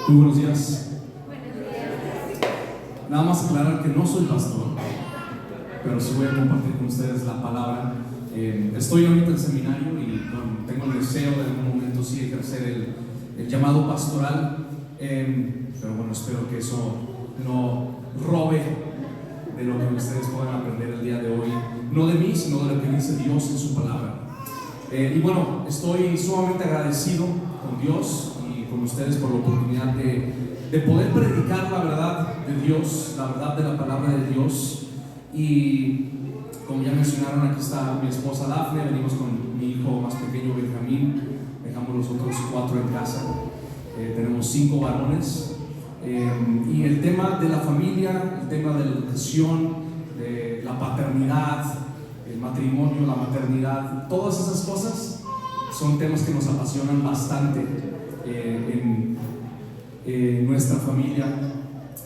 Muy buenos días. Nada más aclarar que no soy pastor, pero sí voy a compartir con ustedes la palabra. Estoy ahorita en seminario y tengo el deseo de en algún momento sí ejercer el llamado pastoral, pero bueno, espero que eso no robe de lo que ustedes puedan aprender el día de hoy, no de mí, sino de lo que dice Dios en su palabra. Y bueno, estoy sumamente agradecido con Dios y con ustedes por la oportunidad de poder predicar la verdad de Dios, la verdad de la palabra de Dios. Y como ya mencionaron, aquí está mi esposa Dafne, venimos con mi hijo más pequeño Benjamín, dejamos los otros 4 en casa, tenemos 5 varones. Y el tema de la familia, el tema de la educación, de la paternidad, el matrimonio, la maternidad, todas esas cosas son temas que nos apasionan bastante en nuestra familia.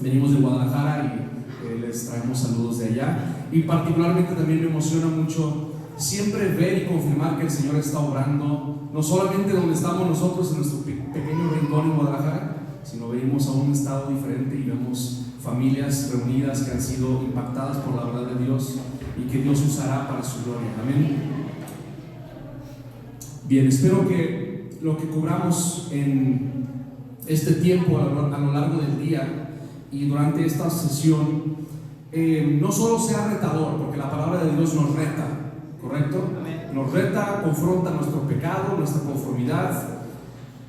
Venimos de Guadalajara y les traemos saludos de allá, y particularmente también me emociona mucho siempre ver y confirmar que el Señor está obrando, no solamente donde estamos nosotros en nuestro pequeño rincón en Guadalajara, sino venimos a un estado diferente y vemos familias reunidas que han sido impactadas por la verdad de Dios y que Dios usará para su gloria. Amén. Bien, espero que lo que cubramos en este tiempo a lo largo del día y durante esta sesión no solo sea retador, porque la palabra de Dios nos reta, ¿correcto? Nos reta, confronta nuestro pecado, nuestra conformidad,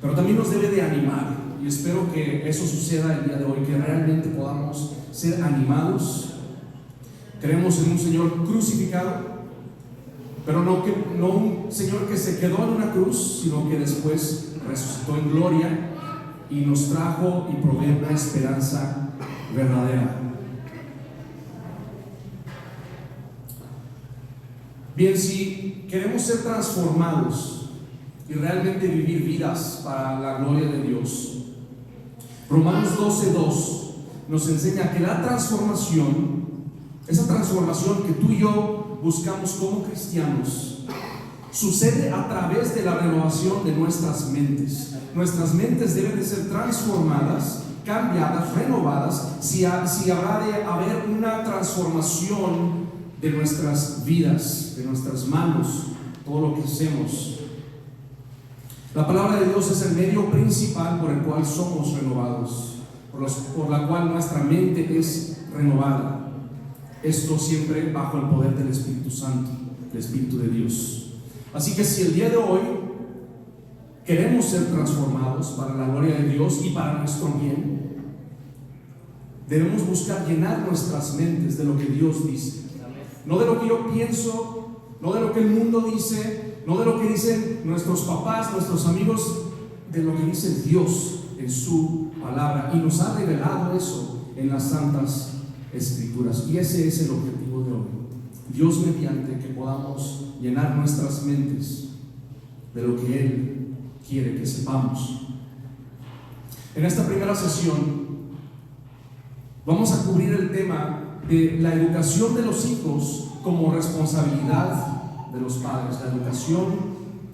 pero también nos debe de animar. Y espero que eso suceda el día de hoy, que realmente podamos ser animados. Creemos en un Señor crucificado, pero no un Señor que se quedó en una cruz, sino que después resucitó en gloria y nos trajo y provee una esperanza verdadera. Bien, si queremos ser transformados y realmente vivir vidas para la gloria de Dios, Romanos 12:2 nos enseña que la transformación, esa transformación que tú y yo buscamos como cristianos, sucede a través de la renovación de nuestras mentes. Nuestras mentes deben de ser transformadas, cambiadas, renovadas, si habrá de haber una transformación de nuestras vidas, de nuestras manos, todo lo que hacemos. La palabra de Dios es el medio principal por el cual somos renovados, por la cual nuestra mente es renovada. Esto siempre bajo el poder del Espíritu Santo, el Espíritu de Dios. Así que si el día de hoy queremos ser transformados para la gloria de Dios y para nuestro bien, debemos buscar llenar nuestras mentes de lo que Dios dice, no de lo que yo pienso, no de lo que el mundo dice, no de lo que dicen nuestros papás, nuestros amigos, de lo que dice Dios en su palabra, y nos ha revelado eso en las santas Escrituras. Y ese es el objetivo de hoy, Dios mediante, que podamos llenar nuestras mentes de lo que Él quiere que sepamos. En esta primera sesión vamos a cubrir el tema de la educación de los hijos como responsabilidad de los padres, la educación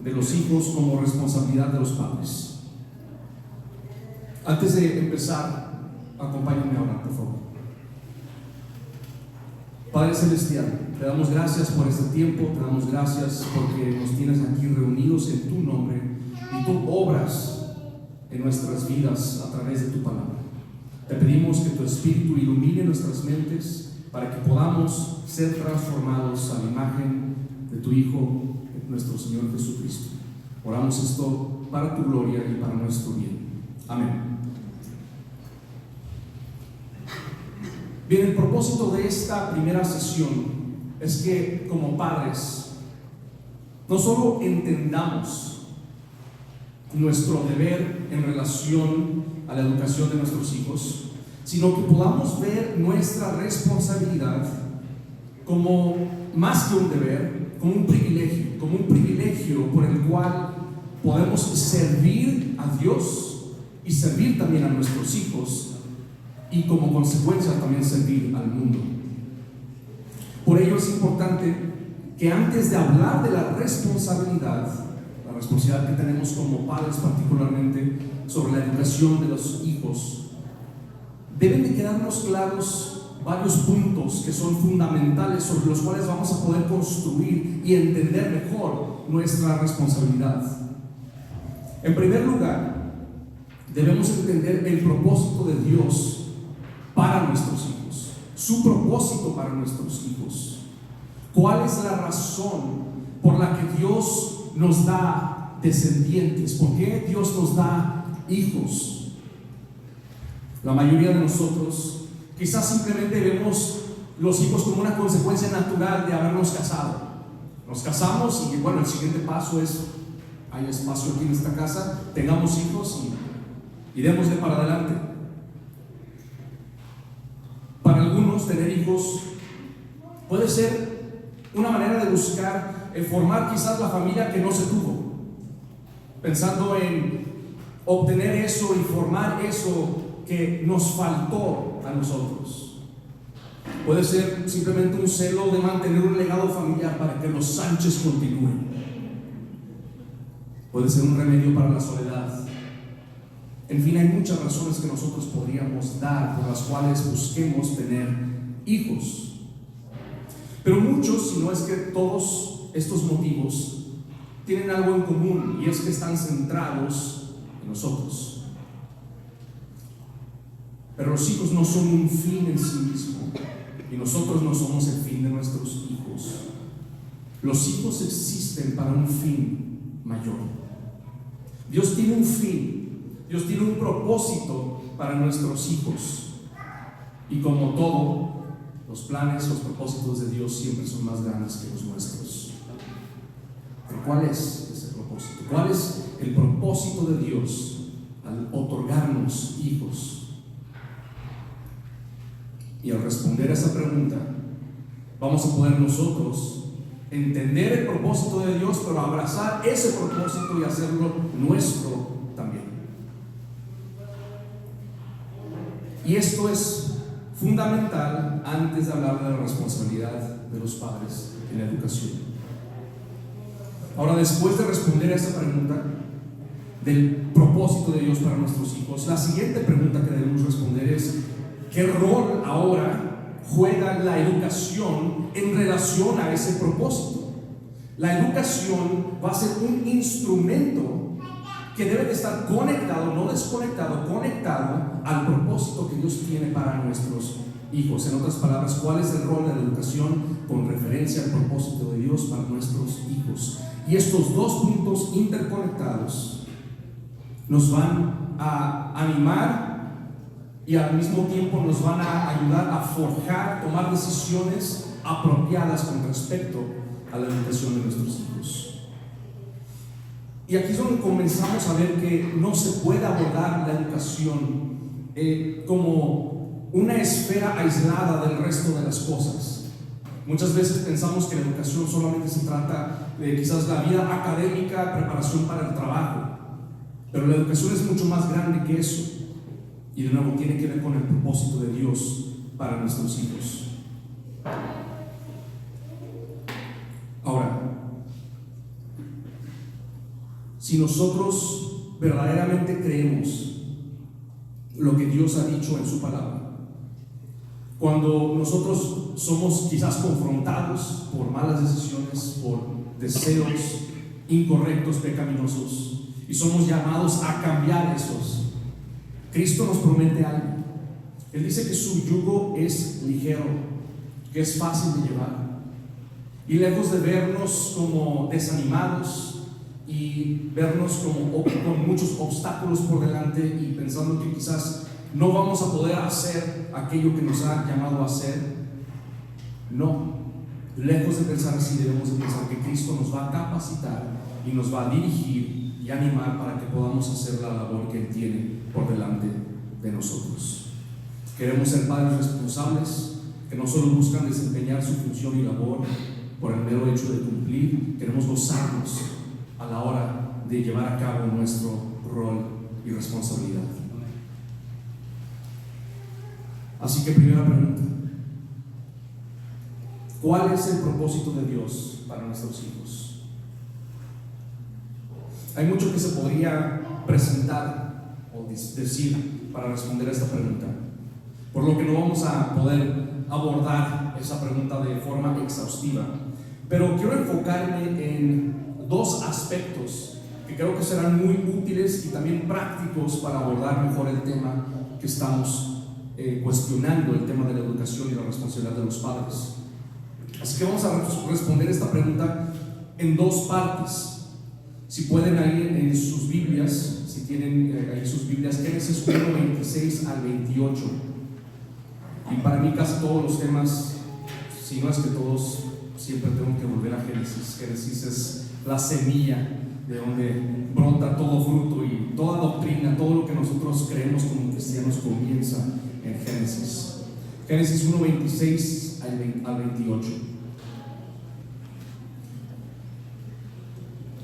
de los hijos como responsabilidad de los padres. Antes de empezar, acompáñenme a orar, por favor. Padre Celestial, te damos gracias por este tiempo, te damos gracias porque nos tienes aquí reunidos en tu nombre y tú obras en nuestras vidas a través de tu palabra. Te pedimos que tu Espíritu ilumine nuestras mentes para que podamos ser transformados a la imagen de tu Hijo, nuestro Señor Jesucristo. Oramos esto para tu gloria y para nuestro bien. Amén. Bien, el propósito de esta primera sesión es que como padres no solo entendamos nuestro deber en relación a la educación de nuestros hijos, sino que podamos ver nuestra responsabilidad como más que un deber, como un privilegio por el cual podemos servir a Dios y servir también a nuestros hijos, y como consecuencia también servir al mundo. Por ello es importante que antes de hablar de la responsabilidad responsabilidad que tenemos como padres particularmente sobre la educación de los hijos, deben de quedarnos claros varios puntos que son fundamentales sobre los cuales vamos a poder construir y entender mejor nuestra responsabilidad. En primer lugar, debemos entender el propósito de Dios para nuestros hijos, su propósito para nuestros hijos. ¿Cuál es la razón por la que Dios nos da descendientes? ¿Por qué Dios nos da hijos? La mayoría de nosotros quizás simplemente vemos los hijos como una consecuencia natural de habernos casado. Nos casamos y bueno, el siguiente paso es: hay espacio aquí en esta casa, tengamos hijos y démosle para adelante. Para algunos, tener hijos puede ser una manera de buscar formar quizás la familia que no se tuvo, pensando en obtener eso y formar eso que nos faltó a nosotros. Puede ser simplemente un celo de mantener un legado familiar para que los Sánchez continúen. Puede ser un remedio para la soledad. En fin, hay muchas razones que nosotros podríamos dar por las cuales busquemos tener hijos. Pero muchos, si no es que todos estos motivos, tienen algo en común, y es que están centrados en nosotros. Pero los hijos no son un fin en sí mismo, y nosotros no somos el fin de nuestros hijos. Los hijos existen para un fin mayor. Dios tiene un fin, Dios tiene un propósito para nuestros hijos, y como todo, los planes, los propósitos de Dios siempre son más grandes que los nuestros. Pero ¿cuál es ese propósito? ¿Cuál es el propósito de Dios al otorgarnos hijos? Y al responder a esa pregunta, vamos a poder nosotros entender el propósito de Dios, pero abrazar ese propósito y hacerlo nuestro también. Y esto es fundamental antes de hablar de la responsabilidad de los padres en la educación. Ahora, después de responder a esta pregunta del propósito de Dios para nuestros hijos, la siguiente pregunta que debemos responder es: ¿qué rol ahora juega la educación en relación a ese propósito? La educación va a ser un instrumento que debe de estar conectado, no desconectado, conectado al propósito que Dios tiene para nuestros hijos. En otras palabras, ¿cuál es el rol de la educación con referencia al propósito de Dios para nuestros hijos? Y estos dos puntos interconectados nos van a animar y al mismo tiempo nos van a ayudar a forjar, tomar decisiones apropiadas con respecto a la educación de nuestros hijos. Y aquí es donde comenzamos a ver que no se puede abordar la educación como una esfera aislada del resto de las cosas. Muchas veces pensamos que la educación solamente se trata de quizás la vida académica, preparación para el trabajo, pero la educación es mucho más grande que eso, y de nuevo tiene que ver con el propósito de Dios para nuestros hijos. Ahora, si nosotros verdaderamente creemos lo que Dios ha dicho en su palabra, cuando nosotros somos quizás confrontados por malas decisiones, por deseos incorrectos, pecaminosos, y somos llamados a cambiar esos, Cristo nos promete algo. Él dice que su yugo es ligero, que es fácil de llevar, y lejos de vernos como desanimados y vernos como con muchos obstáculos por delante y pensando que quizás no vamos a poder hacer aquello que nos ha llamado a hacer, no, lejos de pensar así, debemos de pensar que Cristo nos va a capacitar y nos va a dirigir y animar para que podamos hacer la labor que Él tiene por delante de nosotros. Queremos ser padres responsables que no solo buscan desempeñar su función y labor por el mero hecho de cumplir, queremos gozarnos a la hora de llevar a cabo nuestro rol y responsabilidad. Así que primera pregunta: ¿cuál es el propósito de Dios para nuestros hijos? Hay mucho que se podría presentar o decir para responder a esta pregunta, por lo que no vamos a poder abordar esa pregunta de forma exhaustiva. Pero quiero enfocarme en dos aspectos que creo que serán muy útiles y también prácticos para abordar mejor el tema que estamos cuestionando, el tema de la educación y la responsabilidad de los padres. Así que vamos a responder esta pregunta en dos partes. Si pueden ahí en sus Biblias, si tienen ahí sus Biblias, Génesis 1, 26 al 28. Y para mí casi todos los temas, si no es que todos, siempre tengo que volver a Génesis. Génesis es la semilla de donde brota todo fruto y toda doctrina, todo lo que nosotros creemos como cristianos comienza en Génesis. Génesis 1, 26 al 28.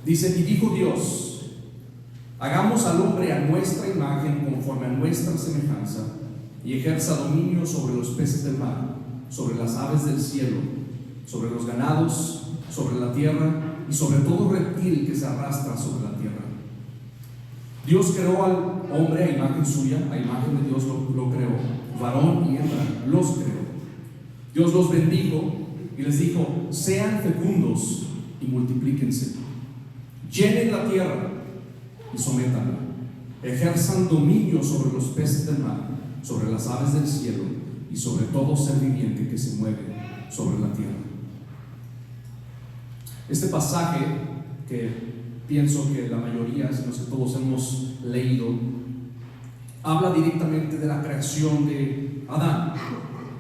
Dice: y dijo Dios, hagamos al hombre a nuestra imagen, conforme a nuestra semejanza, y ejerza dominio sobre los peces del mar, sobre las aves del cielo, sobre los ganados, sobre la tierra y sobre todo reptil que se arrastra sobre la tierra. Dios creó al hombre a imagen suya, a imagen de Dios lo creó, varón y hembra los creó. Dios los bendijo y les dijo: sean fecundos y multiplíquense, llenen la tierra y sométanla, ejerzan dominio sobre los peces del mar, sobre las aves del cielo y sobre todo ser viviente que se mueve sobre la tierra. Este pasaje, que pienso que la mayoría, si no es que todos hemos leído, habla directamente de la creación de Adán,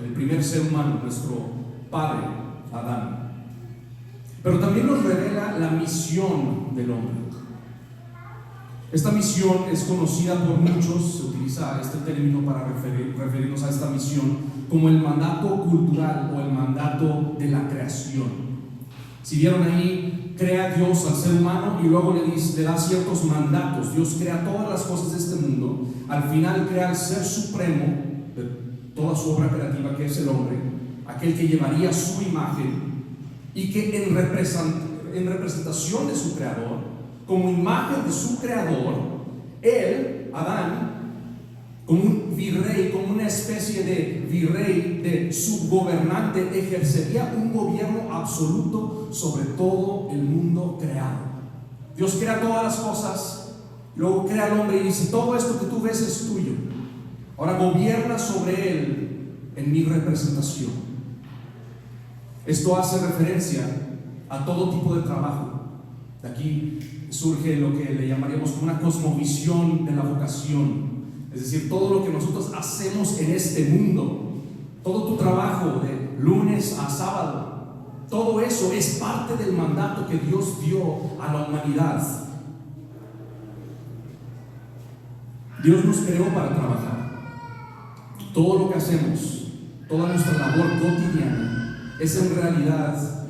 el primer ser humano, nuestro padre Adán. Pero también nos revela la misión del hombre. Esta misión es conocida por muchos, se utiliza este término para referirnos a esta misión como el mandato cultural o el mandato de la creación. Si vieron ahí, crea Dios al ser humano y luego le da ciertos mandatos. Dios crea todas las cosas de este mundo. Al final crea al ser supremo de toda su obra creativa, que es el hombre, aquel que llevaría su imagen, y que en representación de su creador, como imagen de su creador, él, Adán, como un virrey, como una especie de virrey, de subgobernante, ejercería un gobierno absoluto sobre todo el mundo creado. Dios crea todas las cosas, luego crea al hombre y dice: todo esto que tú ves es tuyo, ahora gobierna sobre él en mi representación. Esto hace referencia a todo tipo de trabajo. De aquí surge lo que le llamaríamos como una cosmovisión de la vocación. Es decir, todo lo que nosotros hacemos en este mundo, todo tu trabajo de lunes a sábado, todo eso es parte del mandato que Dios dio a la humanidad. Dios nos creó para trabajar. Todo lo que hacemos, toda nuestra labor cotidiana, es en realidad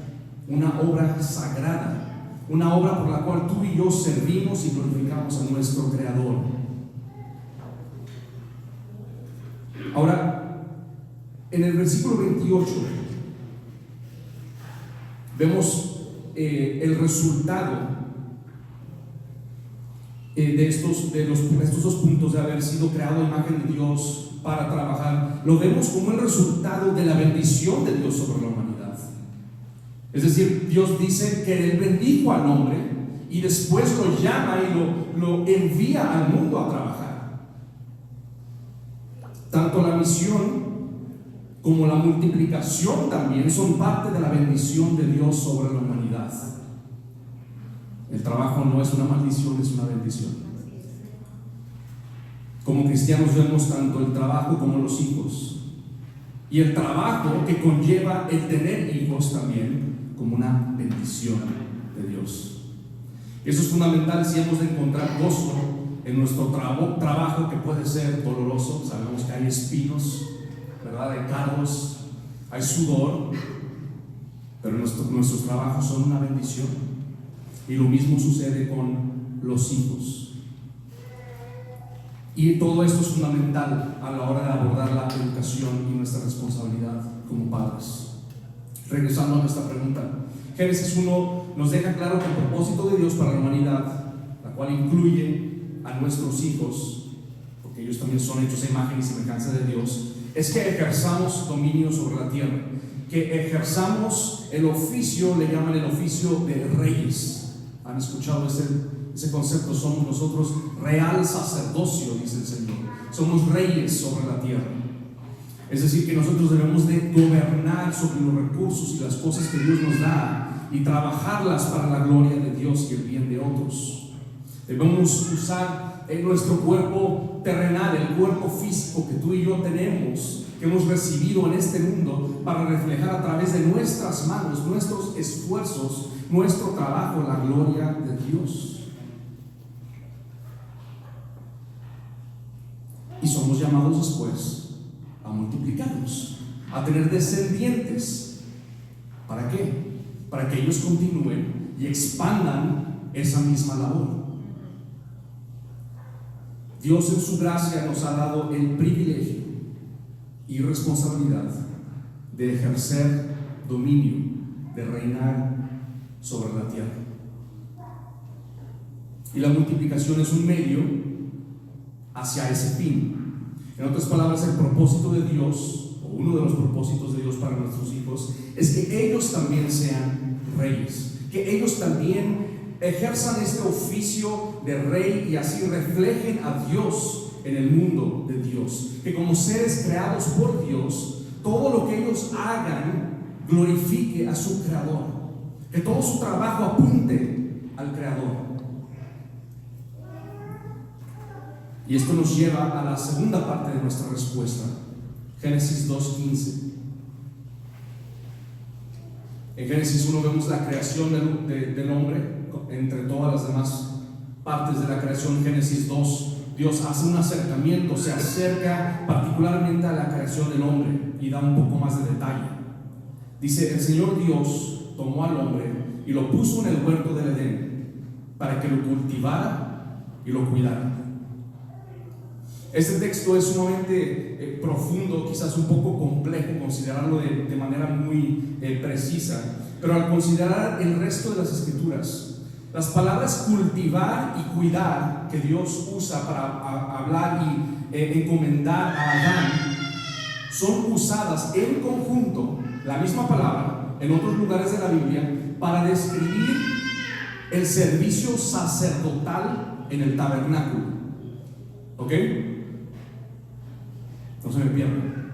una obra sagrada, una obra por la cual tú y yo servimos y glorificamos a nuestro Creador. Ahora, en el versículo 28 vemos el resultado de estos dos puntos de haber sido creado a imagen de Dios para trabajar. Lo vemos como el resultado de la bendición de Dios sobre la humanidad. Es decir, Dios dice que Él bendijo al hombre y después lo llama y lo envía al mundo a trabajar. Tanto la misión como la multiplicación también son parte de la bendición de Dios sobre la humanidad. El trabajo no es una maldición, es una bendición. Como cristianos vemos tanto el trabajo como los hijos, y el trabajo que conlleva el tener hijos también como una bendición de Dios. Eso es fundamental si hemos de encontrar gozo en nuestro trabajo, que puede ser doloroso. Sabemos que hay espinos, ¿verdad? Hay cargos, hay sudor, pero nuestros trabajos son una bendición. Y lo mismo sucede con los hijos. Y todo esto es fundamental a la hora de abordar la educación y nuestra responsabilidad como padres. Regresando a nuestra pregunta, Génesis 1 nos deja claro que el propósito de Dios para la humanidad, la cual cual incluye a nuestros hijos, porque ellos también son hechos a imagen y semejanza de Dios, es que ejerzamos dominio sobre la tierra, que ejerzamos el oficio, le llaman el oficio de reyes. ¿Han escuchado ese concepto? Somos nosotros real sacerdocio, dice el Señor. Somos reyes sobre la tierra. Es decir, que nosotros debemos de gobernar sobre los recursos y las cosas que Dios nos da y trabajarlas para la gloria de Dios y el bien de otros. Debemos usar nuestro cuerpo terrenal, el cuerpo físico que tú y yo tenemos, que hemos recibido en este mundo, para reflejar a través de nuestras manos, nuestros esfuerzos, nuestro trabajo, la gloria de Dios. Y somos llamados después a multiplicarnos, a tener descendientes. ¿Para qué? Para que ellos continúen y expandan esa misma labor. Dios en su gracia nos ha dado el privilegio y responsabilidad de ejercer dominio, de reinar sobre la tierra. Y la multiplicación es un medio hacia ese fin. En otras palabras, el propósito de Dios, o uno de los propósitos de Dios para nuestros hijos, es que ellos también sean reyes, que ellos también ejerzan este oficio de rey y así reflejen a Dios en el mundo de Dios, que como seres creados por Dios, todo lo que ellos hagan glorifique a su Creador, que todo su trabajo apunte al Creador. Y esto nos lleva a la segunda parte de nuestra respuesta, Génesis 2:15. En Génesis 1 vemos la creación del hombre entre todas las demás partes de la creación. En Génesis 2, Dios hace un acercamiento, se acerca particularmente a la creación del hombre y da un poco más de detalle. Dice: el Señor Dios tomó al hombre y lo puso en el huerto del Edén para que lo cultivara y lo cuidara. Este texto es sumamente profundo, quizás un poco complejo considerarlo de manera muy precisa, pero al considerar el resto de las escrituras, las palabras cultivar y cuidar que Dios usa para hablar y encomendar a Adán son usadas en conjunto, la misma palabra, en otros lugares de la Biblia, para describir el servicio sacerdotal en el tabernáculo. ¿Ok? No se me pierdan.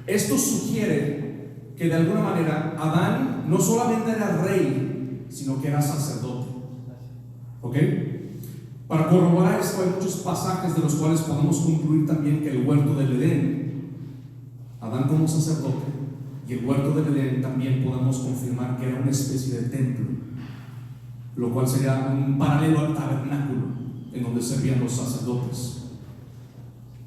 Esto sugiere que de alguna manera Adán no solamente era rey, sino que era sacerdote. ¿Ok? Para corroborar esto hay muchos pasajes de los cuales podemos concluir también que el huerto del Edén, Adán como sacerdote, y el huerto del Edén también podemos confirmar que era una especie de templo, lo cual sería un paralelo al tabernáculo en donde servían los sacerdotes.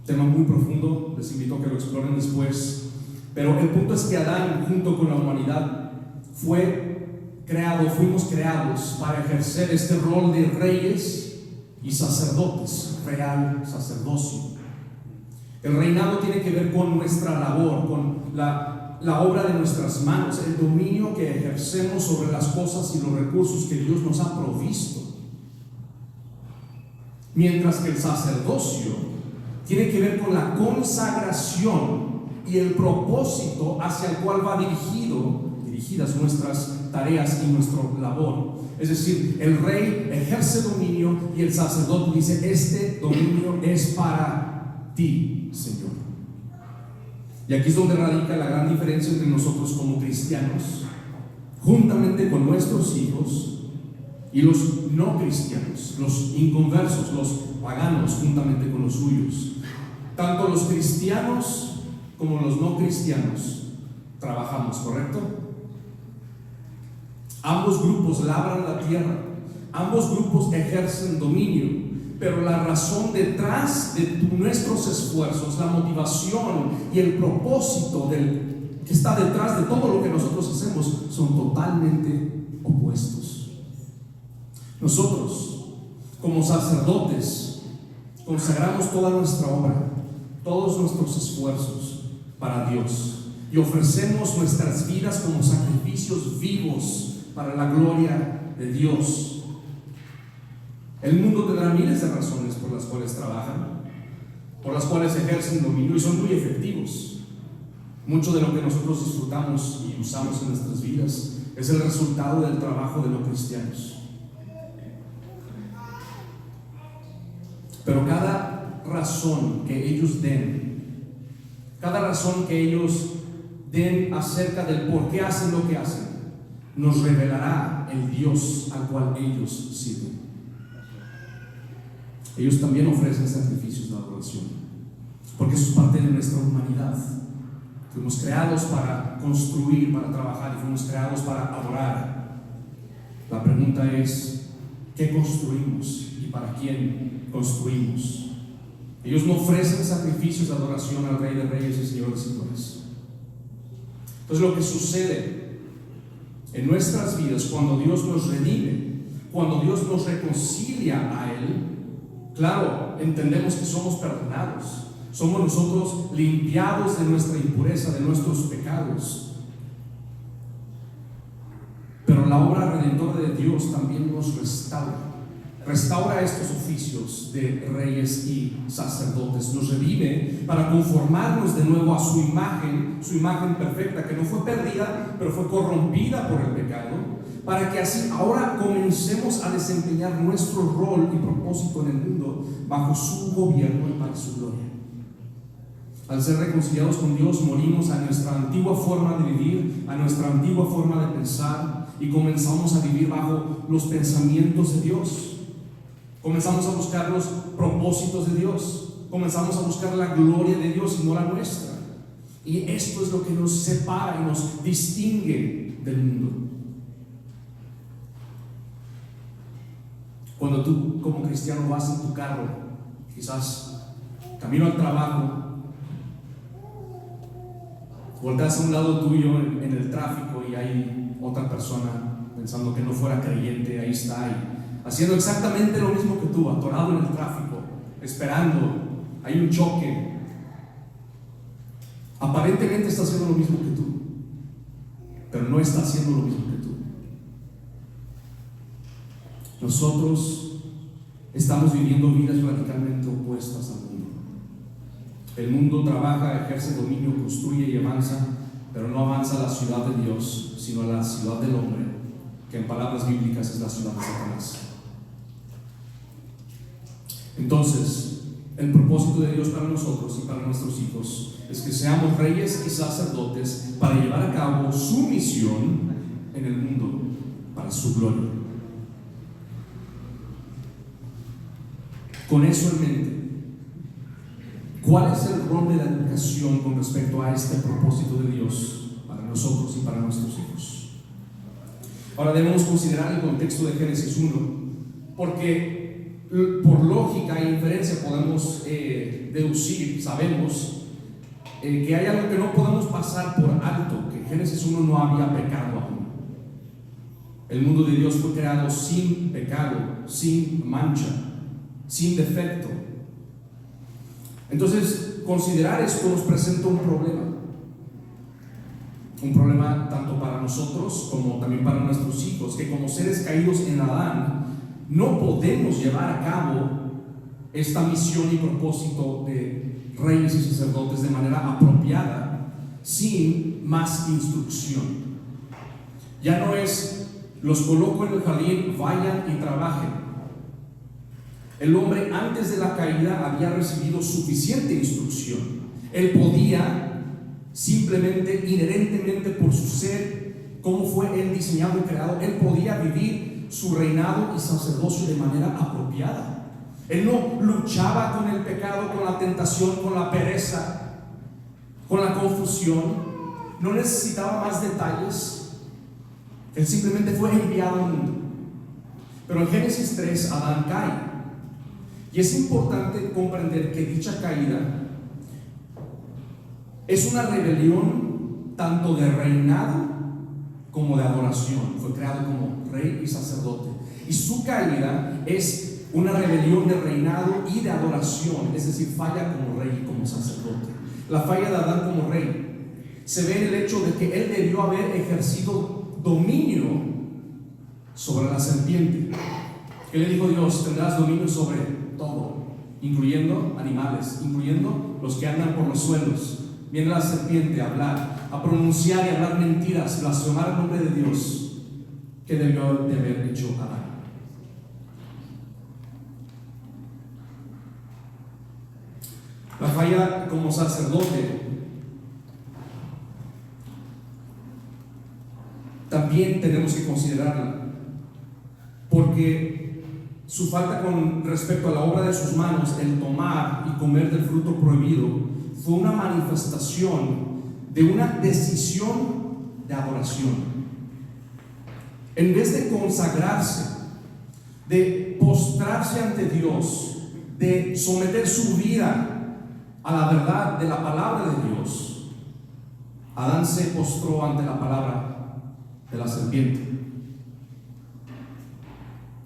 Tema muy profundo, les invito a que lo exploren después, pero el punto es que Adán, junto con la humanidad, fuimos creados para ejercer este rol de reyes y sacerdotes, real sacerdocio. El reinado tiene que ver con nuestra labor, con la obra de nuestras manos, el dominio que ejercemos sobre las cosas y los recursos que Dios nos ha provisto. Mientras que el sacerdocio tiene que ver con la consagración y el propósito hacia el cual va dirigidas nuestras tareas y nuestra labor. Es decir, el rey ejerce dominio y el sacerdote dice: este dominio es para ti, Señor. Y aquí es donde radica la gran diferencia entre nosotros como cristianos, juntamente con nuestros hijos, y los no cristianos, los inconversos, los paganos, juntamente con los suyos. Tanto los cristianos como los no cristianos trabajamos, ¿correcto? Ambos grupos labran la tierra, ambos grupos ejercen dominio, pero la razón detrás de nuestros esfuerzos, la motivación y el propósito que está detrás de todo lo que nosotros hacemos son totalmente opuestos. Nosotros, como sacerdotes, consagramos toda nuestra obra, todos nuestros esfuerzos para Dios y ofrecemos nuestras vidas como sacrificios vivos para la gloria de Dios. El mundo tendrá miles de razones por las cuales trabajan, por las cuales ejercen dominio y son muy efectivos. Mucho de lo que nosotros disfrutamos y usamos en nuestras vidas es el resultado del trabajo de los cristianos. Pero cada razón que ellos den, cada razón que ellos den acerca del por qué hacen lo que hacen, nos revelará el Dios al cual ellos sirven. Ellos también ofrecen sacrificios de adoración, porque eso es parte de nuestra humanidad. Fuimos creados para construir, para trabajar, y fuimos creados para adorar. La pregunta es, ¿qué construimos y para quién construimos? Ellos no ofrecen sacrificios de adoración al Rey de Reyes y Señor de Señores. Entonces, lo que sucede en nuestras vidas cuando Dios nos redime, cuando Dios nos reconcilia a Él, claro, entendemos que somos perdonados, somos nosotros limpiados de nuestra impureza, de nuestros pecados. Pero la obra redentora de Dios también nos restaura estos oficios de reyes y sacerdotes, nos revive para conformarnos de nuevo a su imagen perfecta, que no fue perdida, pero fue corrompida por el pecado, para que así ahora comencemos a desempeñar nuestro rol y propósito en el mundo bajo su gobierno y para su gloria. Al ser reconciliados con Dios, morimos a nuestra antigua forma de vivir, a nuestra antigua forma de pensar, y comenzamos a vivir bajo los pensamientos de Dios. Comenzamos a buscar los propósitos de Dios, comenzamos a buscar la gloria de Dios y no la nuestra. Y esto es lo que nos separa y nos distingue del mundo. Cuando tú como cristiano vas en tu carro, quizás camino al trabajo, volteas a un lado tuyo en el tráfico y hay otra persona pensando que no fuera creyente, ahí está, y haciendo exactamente lo mismo que tú, atorado en el tráfico, esperando, hay un choque. Aparentemente está haciendo lo mismo que tú, pero no está haciendo lo mismo que tú. Nosotros estamos viviendo vidas radicalmente opuestas al mundo. El mundo trabaja, ejerce dominio, construye y avanza, pero no avanza a la ciudad de Dios, sino a la ciudad del hombre, que en palabras bíblicas es la ciudad de Satanás. Entonces, el propósito de Dios para nosotros y para nuestros hijos es que seamos reyes y sacerdotes para llevar a cabo su misión en el mundo para su gloria. Con eso en mente, ¿cuál es el rol de la educación con respecto a este propósito de Dios para nosotros y para nuestros hijos? Ahora debemos considerar el contexto de Génesis 1, porque por lógica e inferencia podemos deducir, sabemos que hay algo que no podemos pasar por alto, que en Génesis 1 no había pecado aún. El mundo de Dios fue creado sin pecado, sin mancha, sin defecto. Entonces, considerar esto nos presenta un problema tanto para nosotros como también para nuestros hijos, que como seres caídos en Adán no podemos llevar a cabo esta misión y propósito de reyes y sacerdotes de manera apropiada sin más instrucción. Ya no es los coloco en el jardín, vayan y trabajen. El hombre antes de la caída había recibido suficiente instrucción. Él podía simplemente, inherentemente por su ser, cómo fue él diseñado y creado, él podía vivir su reinado y sacerdocio de manera apropiada. Él no luchaba con el pecado, con la tentación, con la pereza, con la confusión. No necesitaba más detalles. Él simplemente fue enviado al mundo. Pero en Génesis 3 Adán cae. Y es importante comprender que dicha caída es una rebelión tanto de reinado como de adoración. Fue creado como rey y sacerdote. Y su caída es una rebelión de reinado y de adoración, es decir, falla como rey y como sacerdote. La falla de Adán como rey se ve en el hecho de que él debió haber ejercido dominio sobre la serpiente. ¿Qué le dijo Dios? Tendrás dominio sobre todo, incluyendo animales, incluyendo los que andan por los suelos. Viene la serpiente a hablar, a pronunciar y hablar mentiras, blasfemar el nombre de Dios. ¿Qué debió de haber hecho Adán? La falla como sacerdote también tenemos que considerarla, porque su falta con respecto a la obra de sus manos, el tomar y comer del fruto prohibido, fue una manifestación de una decisión de adoración. En vez de consagrarse, de postrarse ante Dios, de someter su vida a la verdad de la palabra de Dios, Adán se postró ante la palabra de la serpiente.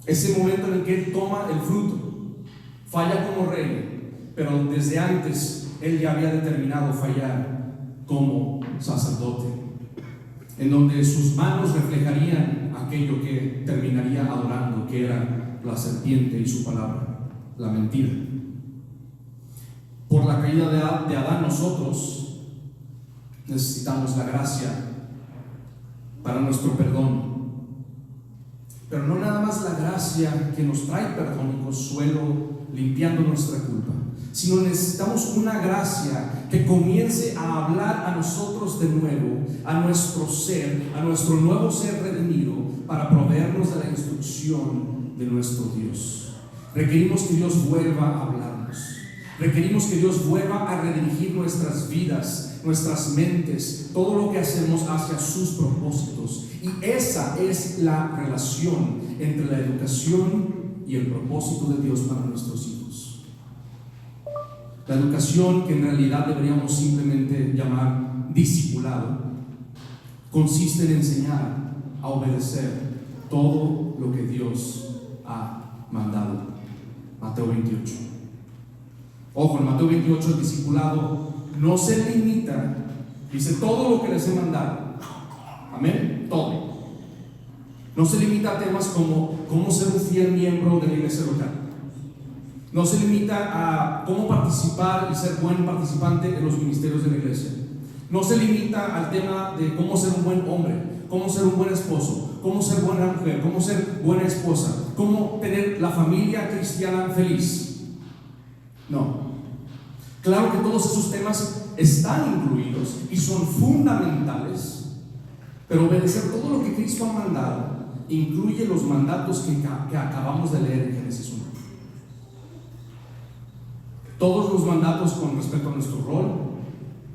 Ese momento en el que él toma el fruto, falla como rey, pero desde antes él ya había determinado fallar como sacerdote, en donde sus manos reflejarían aquello que terminaría adorando, que era la serpiente y su palabra, la mentira. Por la caída de Adán, nosotros necesitamos la gracia para nuestro perdón. Pero no nada más la gracia que nos trae perdón y consuelo limpiando nuestra culpa, sino necesitamos una gracia que comience a hablar a nosotros de nuevo, a nuestro ser, a nuestro nuevo ser redimido, para proveernos de la instrucción de nuestro Dios. Requerimos que Dios vuelva a hablarnos. Requerimos que Dios vuelva a redirigir nuestras vidas, nuestras mentes, todo lo que hacemos hacia sus propósitos. Y esa es la relación entre la educación y el propósito de Dios para nuestros hijos. La educación, que en realidad deberíamos simplemente llamar discipulado, consiste en enseñar a obedecer todo lo que Dios ha mandado. Mateo 28. Ojo, en Mateo 28 el discipulado no se limita, dice todo lo que les he mandado. Amén, todo. No se limita a temas como cómo ser un fiel miembro de la iglesia local. No se limita a cómo participar y ser buen participante en los ministerios de la iglesia. No se limita al tema de cómo ser un buen hombre, cómo ser un buen esposo, cómo ser buena mujer, cómo ser buena esposa, cómo tener la familia cristiana feliz. No. Claro que todos esos temas están incluidos y son fundamentales, pero obedecer todo lo que Cristo ha mandado incluye los mandatos que acabamos de leer en Génesis 1. Todos los mandatos con respecto a nuestro rol,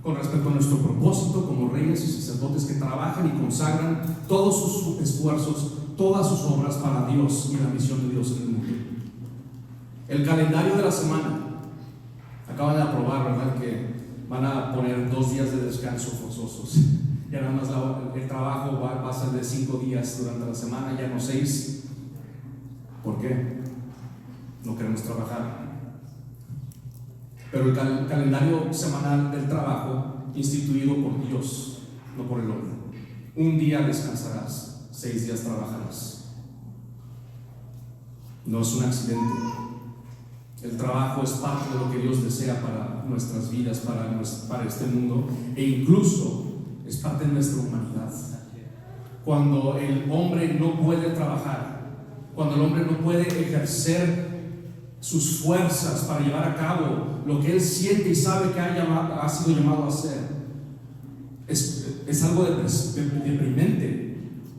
con respecto a nuestro propósito como reyes y sacerdotes que trabajan y consagran todos sus esfuerzos, todas sus obras para Dios y la misión de Dios en el mundo. El calendario de la semana. Acaban de aprobar, ¿verdad?, que van a poner 2 días de descanso forzosos. Ya nada más el trabajo va a ser de 5 días durante la semana, ya no 6. ¿Por qué? No queremos trabajar. Pero el calendario semanal del trabajo, instituido por Dios, no por el hombre. 1 día descansarás, 6 días trabajarás. No es un accidente. El trabajo es parte de lo que Dios desea para nuestras vidas, para este mundo, e incluso es parte de nuestra humanidad. Cuando el hombre no puede trabajar, cuando el hombre no puede ejercer sus fuerzas para llevar a cabo lo que él siente y sabe que ha sido llamado a hacer, es algo deprimente.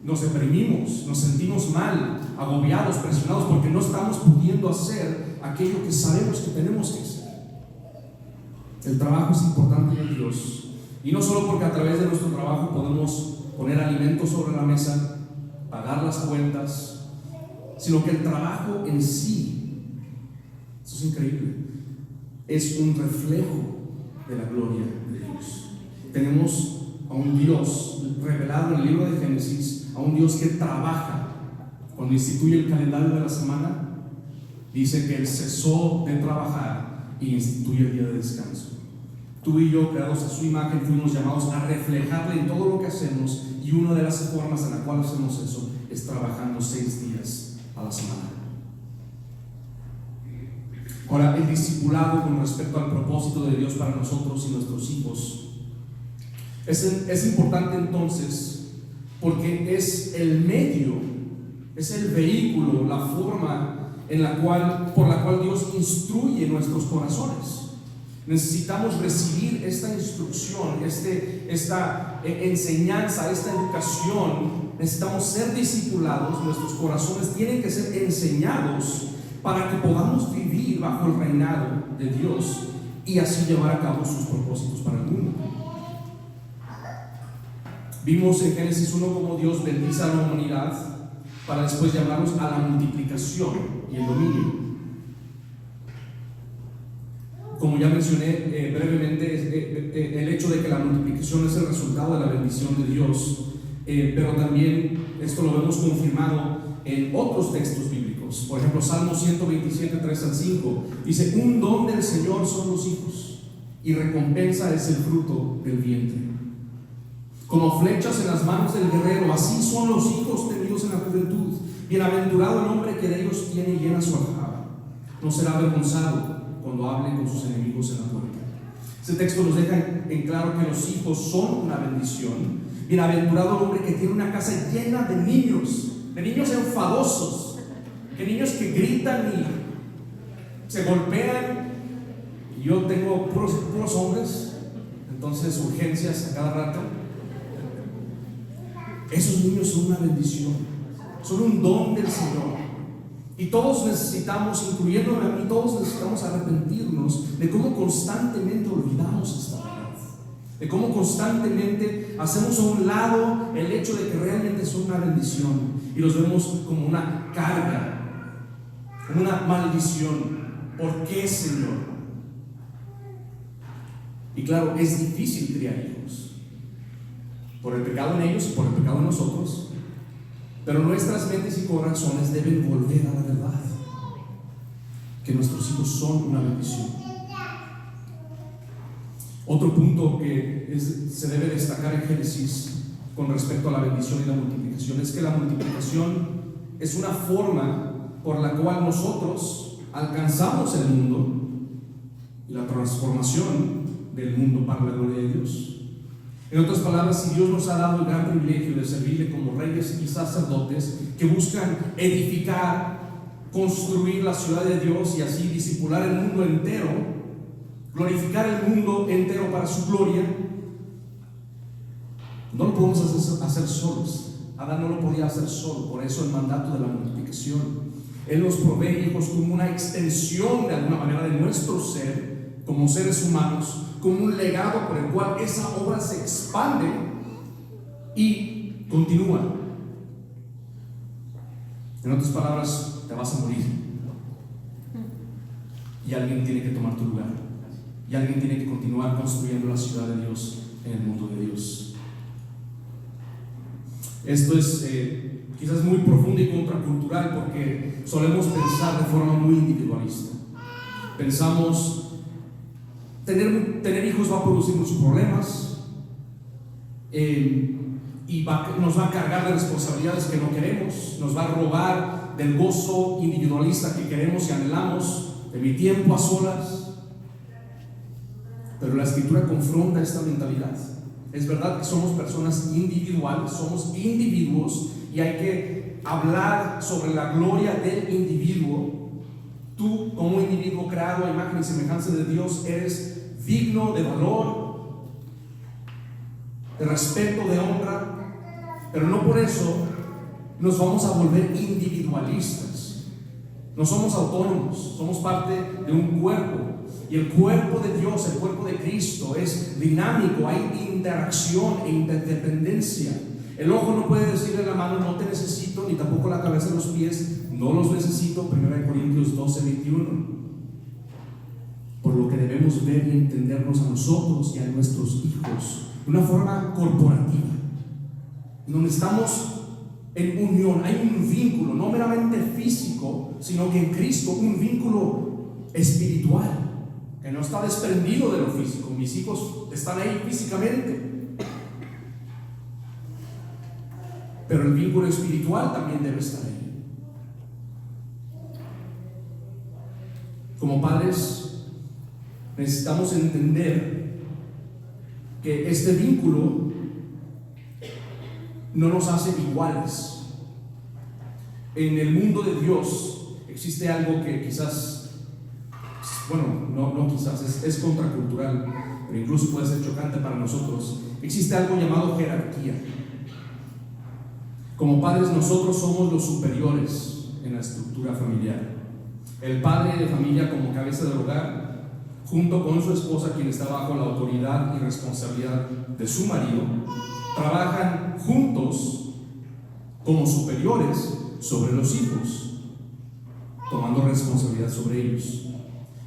Nos deprimimos, nos sentimos mal, agobiados, presionados, porque no estamos pudiendo hacer aquello que sabemos que tenemos que hacer. El trabajo es importante en Dios, y no solo porque a través de nuestro trabajo podemos poner alimentos sobre la mesa, pagar las cuentas, sino que el trabajo en sí, eso es increíble, es un reflejo de la gloria de Dios. Tenemos a un Dios revelado en el libro de Génesis, a un Dios que trabaja. Cuando instituye el calendario de la semana, dice que Él cesó de trabajar y instituye el día de descanso. Tú y yo, creados a su imagen, fuimos llamados a reflejarle en todo lo que hacemos, y una de las formas en la cual hacemos eso es trabajando 6 días a la semana. Ahora, el discipulado con respecto al propósito de Dios para nosotros y nuestros hijos es importante entonces, porque es el medio, es el vehículo, la forma por la cual Dios instruye nuestros corazones. Necesitamos recibir esta instrucción, esta enseñanza, esta educación. Necesitamos ser discipulados. Nuestros corazones tienen que ser enseñados para que podamos vivir bajo el reinado de Dios y así llevar a cabo sus propósitos para el mundo. Vimos en Génesis 1 cómo Dios bendice a la humanidad para después llamarnos a la multiplicación y el dominio. Como ya mencioné brevemente, el hecho de que la multiplicación es el resultado de la bendición de Dios, pero también esto lo vemos confirmado en otros textos bíblicos. Por ejemplo, Salmo 127, 3 al 5 dice: un don del Señor son los hijos, y recompensa es el fruto del vientre. Como flechas en las manos del guerrero, así son los hijos tenidos en la juventud. Bienaventurado el hombre que de ellos tiene llena su aljaba. No será avergonzado cuando hable con sus enemigos en la puerta. Este texto nos deja en claro que los hijos son una bendición. Bienaventurado el hombre que tiene una casa llena de niños enfadosos, de niños que gritan y se golpean. Y yo tengo puros hombres, entonces urgencias a cada rato. Esos niños son una bendición, son un don del Señor. Y todos necesitamos, incluyéndome a mí, todos necesitamos arrepentirnos de cómo constantemente olvidamos esta verdad, de cómo constantemente hacemos a un lado el hecho de que realmente son una bendición y los vemos como una carga, como una maldición. ¿Por qué, Señor? Y claro, es difícil criar hijos por el pecado en ellos y por el pecado en nosotros. Pero nuestras mentes y corazones deben volver a la verdad, que nuestros hijos son una bendición. Otro punto que se debe destacar en Génesis con respecto a la bendición y la multiplicación es que la multiplicación es una forma por la cual nosotros alcanzamos el mundo y la transformación del mundo para la gloria de Dios. En otras palabras, si Dios nos ha dado el gran privilegio de servirle como reyes y sacerdotes que buscan edificar, construir la ciudad de Dios y así discipular el mundo entero, glorificar el mundo entero para su gloria, no lo podemos hacer solos. Adán no lo podía hacer solo, por eso el mandato de la multiplicación. Él nos provee hijos como una extensión de alguna manera de nuestro ser como seres humanos, como un legado por el cual esa obra se expande y continúa. En otras palabras, te vas a morir y alguien tiene que tomar tu lugar y alguien tiene que continuar construyendo la ciudad de Dios en el mundo de Dios. Esto es quizás muy profundo y contracultural, porque solemos pensar de forma muy individualista. Pensamos tener hijos va a producir muchos problemas y nos va a cargar de responsabilidades que no queremos, nos va a robar del gozo individualista que queremos y anhelamos, de mi tiempo a solas. Pero la Escritura confronta esta mentalidad. Es verdad que somos personas individuales, somos individuos, y hay que hablar sobre la gloria del individuo. Tú, como individuo creado a imagen y semejanza de Dios, eres digno de valor, de respeto, de honra, pero no por eso nos vamos a volver individualistas. No somos autónomos, somos parte de un cuerpo, y el cuerpo de Dios, el cuerpo de Cristo, es dinámico, hay interacción e interdependencia. El ojo no puede decirle a la mano: no te necesito, ni tampoco la cabeza y los pies: no los necesito. 1 Corintios 12, 21. Por lo que debemos ver y entendernos a nosotros y a nuestros hijos de una forma corporativa, donde estamos en unión. Hay un vínculo, no meramente físico, sino que en Cristo un vínculo espiritual, que no está desprendido de lo físico. Mis hijos están ahí físicamente, pero el vínculo espiritual también debe estar ahí. Como padres, necesitamos entender que este vínculo no nos hace iguales. En el mundo de Dios existe algo que quizás, no quizás, es contracultural, pero incluso puede ser chocante para nosotros. Existe algo llamado jerarquía. Como padres, nosotros somos los superiores en la estructura familiar. El padre de familia como cabeza del hogar, junto con su esposa, quien está bajo la autoridad y responsabilidad de su marido, trabajan juntos como superiores sobre los hijos, tomando responsabilidad sobre ellos.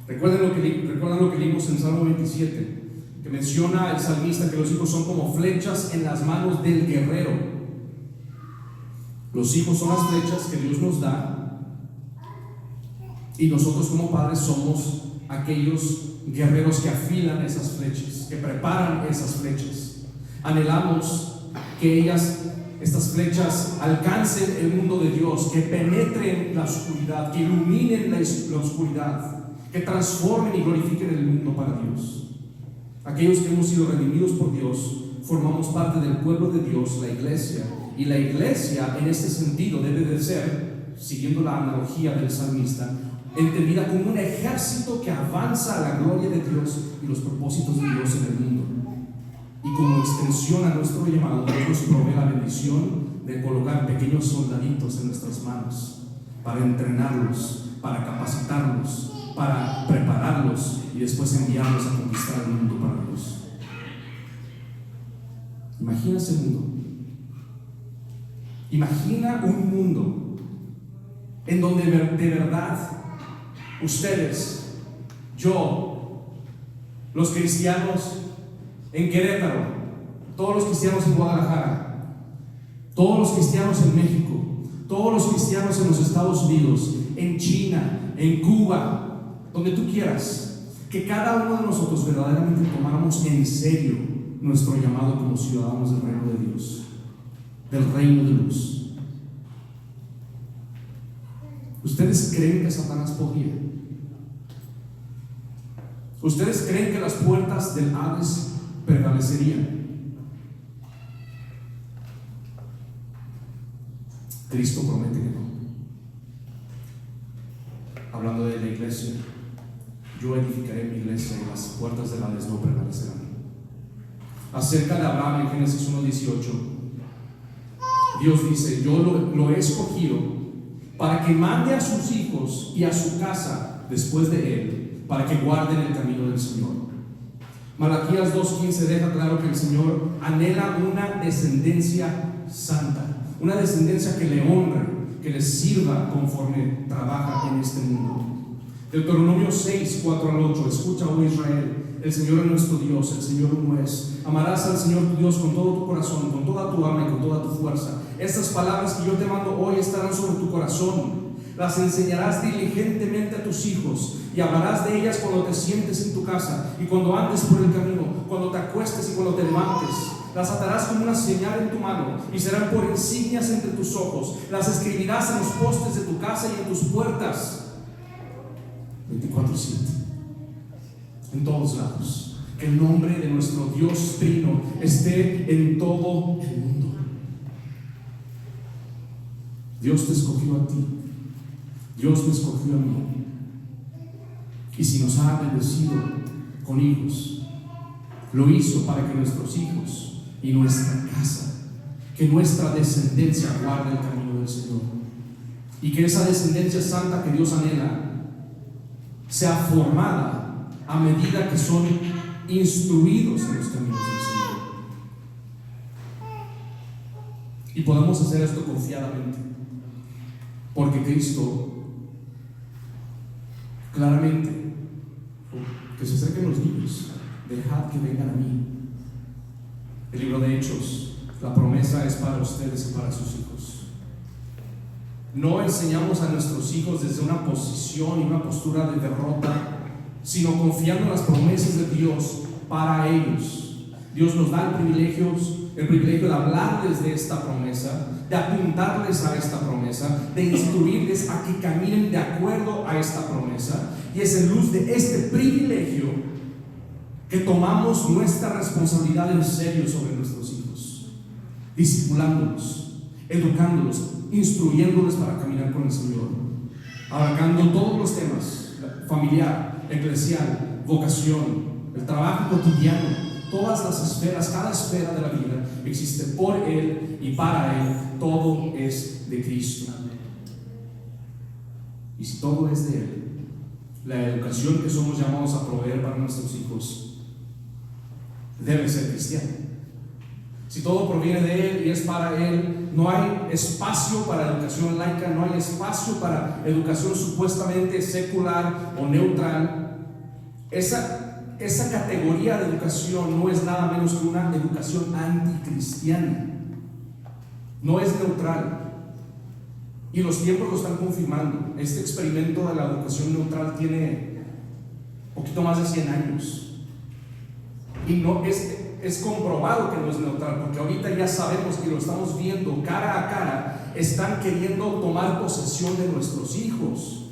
¿Recuerdan lo que leímos en Salmo 27? Que menciona el salmista que los hijos son como flechas en las manos del guerrero. Los hijos son las flechas que Dios nos da, y nosotros como padres somos aquellos guerreros que afilan esas flechas, que preparan esas flechas. Anhelamos que estas flechas alcancen el mundo de Dios, que penetren la oscuridad, que iluminen la oscuridad, que transformen y glorifiquen el mundo para Dios. Aquellos que hemos sido redimidos por Dios, formamos parte del pueblo de Dios, la iglesia. Y la iglesia en este sentido debe de ser, siguiendo la analogía del salmista, entendida como un ejército que avanza a la gloria de Dios y los propósitos de Dios en el mundo. Y como extensión a nuestro llamado, Dios nos provee la bendición de colocar pequeños soldaditos en nuestras manos para entrenarlos, para capacitarlos, para prepararlos y después enviarlos a conquistar el mundo para Dios. Imagina ese mundo. Imagina un mundo en donde de verdad ustedes, yo, los cristianos en Querétaro, todos los cristianos en Guadalajara, todos los cristianos en México, todos los cristianos en los Estados Unidos, en China, en Cuba, donde tú quieras, que cada uno de nosotros verdaderamente tomáramos en serio nuestro llamado como ciudadanos del reino de Dios, del reino de luz. ¿Ustedes creen que Satanás podría? ¿Ustedes creen que las puertas del Hades prevalecerían? Cristo promete que no. Hablando de la iglesia, yo edificaré mi iglesia y las puertas del Hades no prevalecerán. Acerca de Abraham en Génesis 1:18, Dios dice: yo lo he escogido para que mande a sus hijos y a su casa después de él, para que guarden el camino del Señor. Malaquías 2:15 deja claro que el Señor anhela una descendencia santa, una descendencia que le honre, que le sirva conforme trabaja en este mundo. Deuteronomio 6:4-8, escucha, oh Israel, el Señor es nuestro Dios, el Señor uno es. Amarás al Señor tu Dios con todo tu corazón, con toda tu alma y con toda tu fuerza. Estas palabras que yo te mando hoy estarán sobre tu corazón. Las enseñarás diligentemente a tus hijos y hablarás de ellas cuando te sientes en tu casa y cuando andes por el camino, cuando te acuestes y cuando te levantes. Las atarás como una señal en tu mano y serán por insignias entre tus ojos. Las escribirás en los postes de tu casa y en tus puertas. 24/7, en todos lados. Que el nombre de nuestro Dios Trino esté en todo el mundo. Dios te escogió a ti, Dios me escogió a mí, y si nos ha bendecido con hijos, lo hizo para que nuestros hijos y nuestra casa, que nuestra descendencia guarde el camino del Señor, y que esa descendencia santa que Dios anhela sea formada a medida que son instruidos en los caminos del Señor. Y podamos hacer esto confiadamente, porque Cristo claramente, que se acerquen los niños, dejad que vengan a mí. El libro de Hechos, la promesa es para ustedes y para sus hijos. No enseñamos a nuestros hijos desde una posición y una postura de derrota, sino confiando en las promesas de Dios para ellos. Dios nos da el privilegio de hablarles de esta promesa, de apuntarles a esta promesa, de instruirles a que caminen de acuerdo a esta promesa. Y es en luz de este privilegio que tomamos nuestra responsabilidad en serio sobre nuestros hijos, discipulándolos, educándolos, instruyéndoles para caminar con el Señor, abarcando todos los temas: familiar, eclesial, vocación, el trabajo cotidiano, todas las esferas. Cada esfera de la vida existe por Él y para Él. Todo es de Cristo. Y si todo es de Él, la educación que somos llamados a proveer para nuestros hijos debe ser cristiana. Si todo proviene de Él y es para Él, no hay espacio para educación laica, no hay espacio para educación supuestamente secular o neutral. Esa categoría de educación no es nada menos que una educación anticristiana. No es neutral. Y los tiempos lo están confirmando. Este experimento de la educación neutral tiene un poquito más de 100 años. Y no es comprobado que no es neutral, porque ahorita ya sabemos que lo estamos viendo cara a cara. Están queriendo tomar posesión de nuestros hijos.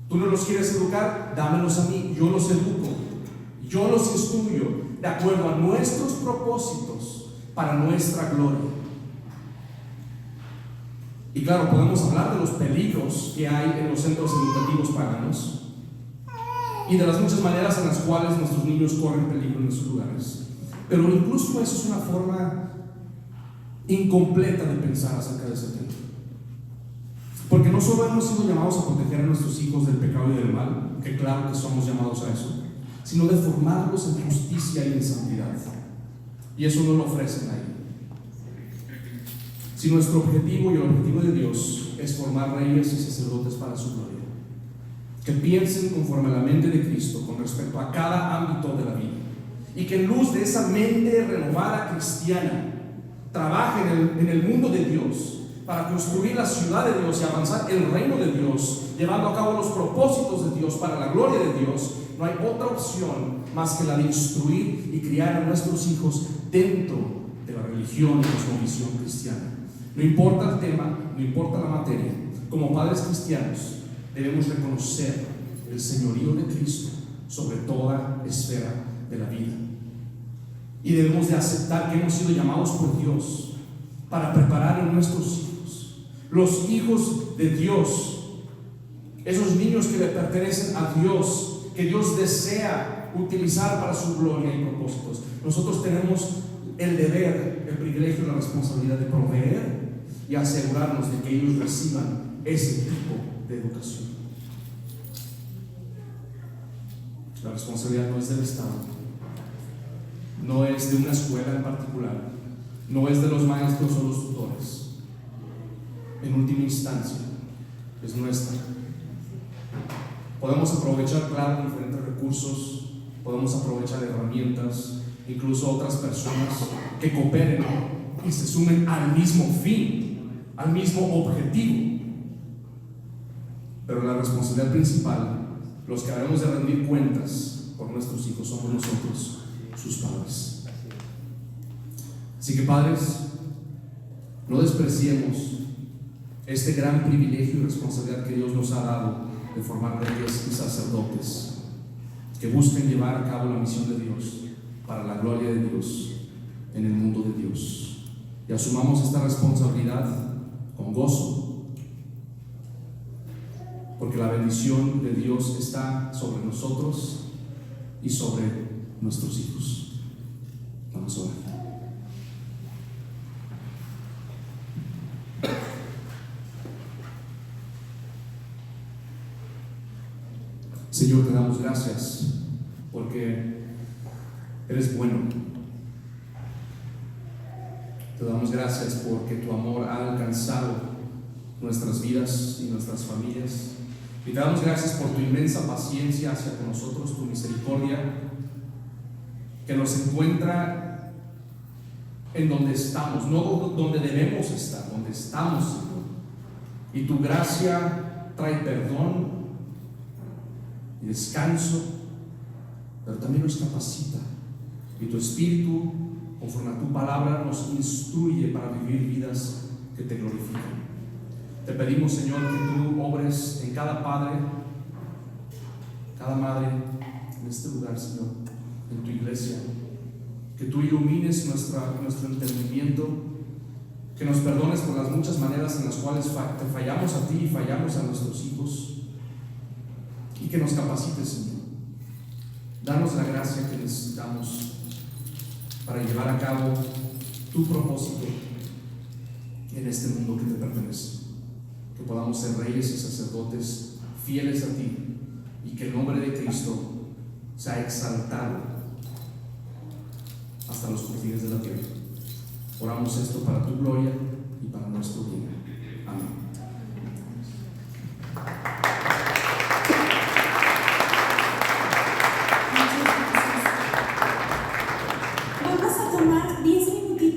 ¿Tú no los quieres educar? Dámelos a mí, yo los educo, yo los instruyo de acuerdo a nuestros propósitos para nuestra gloria. Y claro, podemos hablar de los peligros que hay en los centros educativos paganos y de las muchas maneras en las cuales nuestros niños corren peligro en esos lugares. Pero incluso eso es una forma incompleta de pensar acerca de ese tema. Porque no solo hemos sido llamados a proteger a nuestros hijos del pecado y del mal, que claro que somos llamados a eso, sino de formarlos en justicia y en santidad. Y eso no lo ofrecen ahí. Si nuestro objetivo y el objetivo de Dios es formar reyes y sacerdotes para su gloria, que piensen conforme a la mente de Cristo con respecto a cada ámbito de la vida, y que en luz de esa mente renovada cristiana trabajen en el mundo de Dios para construir la ciudad de Dios y avanzar el reino de Dios, llevando a cabo los propósitos de Dios para la gloria de Dios, no hay otra opción más que la de instruir y criar a nuestros hijos dentro de la religión y cosmovisión cristiana. No importa el tema, no importa la materia, como padres cristianos debemos reconocer el señorío de Cristo sobre toda esfera de la vida. Y debemos de aceptar que hemos sido llamados por Dios para preparar a nuestros hijos, los hijos de Dios, esos niños que le pertenecen a Dios, que Dios desea utilizar para su gloria y propósitos. Nosotros tenemos el deber, el privilegio y la responsabilidad de proveer y asegurarnos de que ellos reciban ese tipo de educación. La responsabilidad no es del Estado, no es de una escuela en particular, no es de los maestros o los tutores. En última instancia, es nuestra. Podemos aprovechar, claro, diferentes recursos, podemos aprovechar herramientas, incluso otras personas que cooperen y se sumen al mismo fin, al mismo objetivo. Pero la responsabilidad principal, los que debemos de rendir cuentas por nuestros hijos, somos nosotros, sus padres. Así que, padres, no despreciemos este gran privilegio y responsabilidad que Dios nos ha dado de formar reyes y sacerdotes que busquen llevar a cabo la misión de Dios para la gloria de Dios en el mundo de Dios. Y asumamos esta responsabilidad con gozo, porque la bendición de Dios está sobre nosotros y sobre nuestros hijos. Vamos a orar. Señor, te damos gracias porque eres bueno. Te damos gracias porque tu amor ha alcanzado nuestras vidas y nuestras familias. Y te damos gracias por tu inmensa paciencia hacia nosotros, tu misericordia, que nos encuentra en donde estamos, no donde debemos estar, donde estamos, Señor. Y tu gracia trae perdón y descanso, pero también nos capacita. Y tu Espíritu, conforme a tu palabra, nos instruye para vivir vidas que te glorifican. Te pedimos, Señor, que tú obres en cada padre, cada madre en este lugar, Señor, en tu iglesia, que tú ilumines nuestro entendimiento, que nos perdones por las muchas maneras en las cuales te fallamos a ti y fallamos a nuestros hijos, y que nos capacites, Señor. Danos la gracia que necesitamos para llevar a cabo tu propósito en este mundo que te pertenece, que podamos ser reyes y sacerdotes fieles a ti, y que el nombre de Cristo sea exaltado hasta los confines de la tierra. Oramos esto para tu gloria y para nuestro bien. Amén.